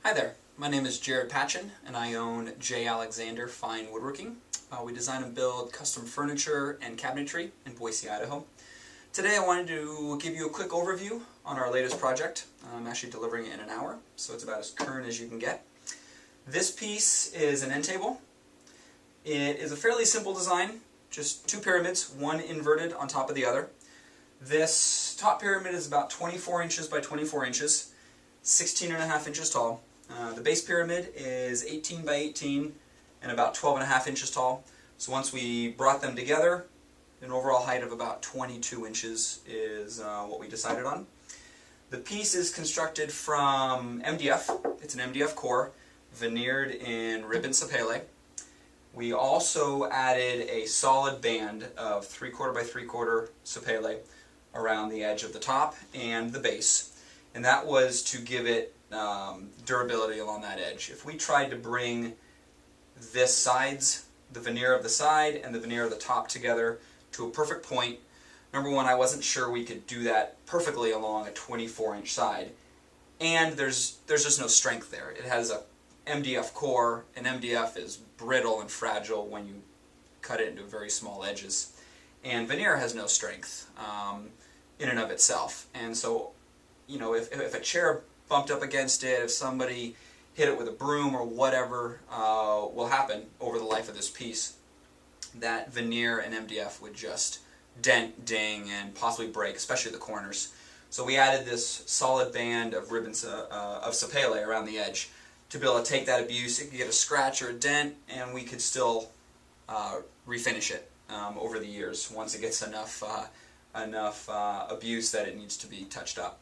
Hi there, my name is Jared Patchen and I own J. Alexander Fine Woodworking. We design and build custom furniture and cabinetry in Boise, Idaho. Today I wanted to give you a quick overview on our latest project. I'm actually delivering it in an hour, so it's about as current as you can get. This piece is an end table. It is a fairly simple design, just two pyramids, one inverted on top of the other. This top pyramid is about 24 inches by 24 inches, 16.5 inches tall. The base pyramid is 18 by 18 and about 12.5 inches tall. So once we brought them together, an overall height of about 22 inches is what we decided on. The piece is constructed from MDF. It's an MDF core, veneered in ribbon sapele. We also added a solid band of 3/4 by 3/4 sapele around the edge of the top and the base. And that was to give it durability along that edge. If we tried to bring the veneer of the side and the veneer of the top together to a perfect point, number one, I wasn't sure we could do that perfectly along a 24-inch side, and there's just no strength there. It has a MDF core, and MDF is brittle and fragile when you cut it into very small edges, and veneer has no strength in and of itself. And so, you know, if a chair bumped up against it, if somebody hit it with a broom or whatever will happen over the life of this piece, that veneer and MDF would just dent, ding, and possibly break, especially the corners. So we added this solid band of ribbons of sapele around the edge to be able to take that abuse. It could get a scratch or a dent, and we could still refinish it over the years once it gets enough abuse that it needs to be touched up.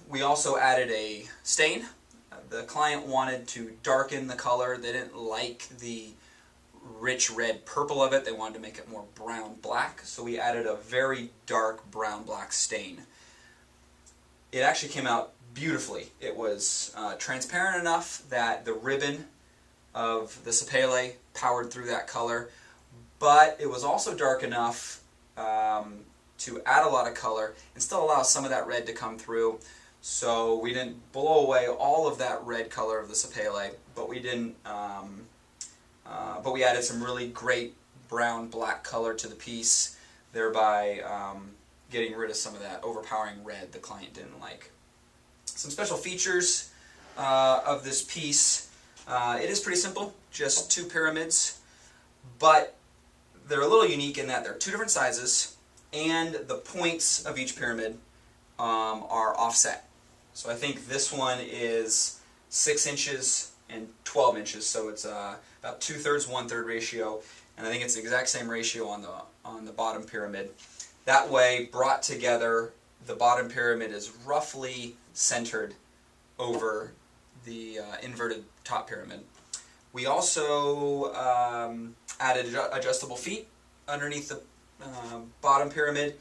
We also added a stain. The client wanted to darken the color. They didn't like the rich red purple of it. They wanted to make it more brown black, so we added a very dark brown black stain. It actually came out beautifully. It was transparent enough that the ribbon of the sapele powered through that color, but it was also dark enough to add a lot of color and still allow some of that red to come through. So we didn't blow away all of that red color of the sapele, but we didn't. But we added some really great brown-black color to the piece, thereby getting rid of some of that overpowering red the client didn't like. Some special features of this piece. It is pretty simple, just two pyramids, but they're a little unique in that they're two different sizes, and the points of each pyramid are offset. So I think this one is 6 inches and 12 inches, so it's about 2/3, 1/3 ratio, and I think it's the exact same ratio on the bottom pyramid. That way, brought together, the bottom pyramid is roughly centered over the inverted top pyramid. We also added adjustable feet underneath the bottom pyramid.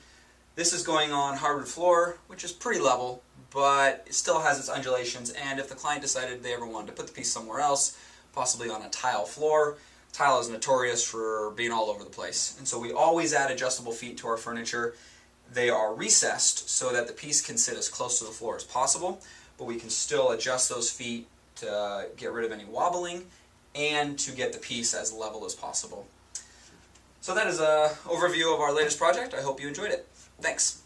This is going on hardwood floor, which is pretty level, but it still has its undulations, and if the client decided they ever wanted to put the piece somewhere else, possibly on a tile floor, tile is notorious for being all over the place. And so we always add adjustable feet to our furniture. They are recessed so that the piece can sit as close to the floor as possible, but we can still adjust those feet to get rid of any wobbling and to get the piece as level as possible. So that is an overview of our latest project. I hope you enjoyed it. Thanks.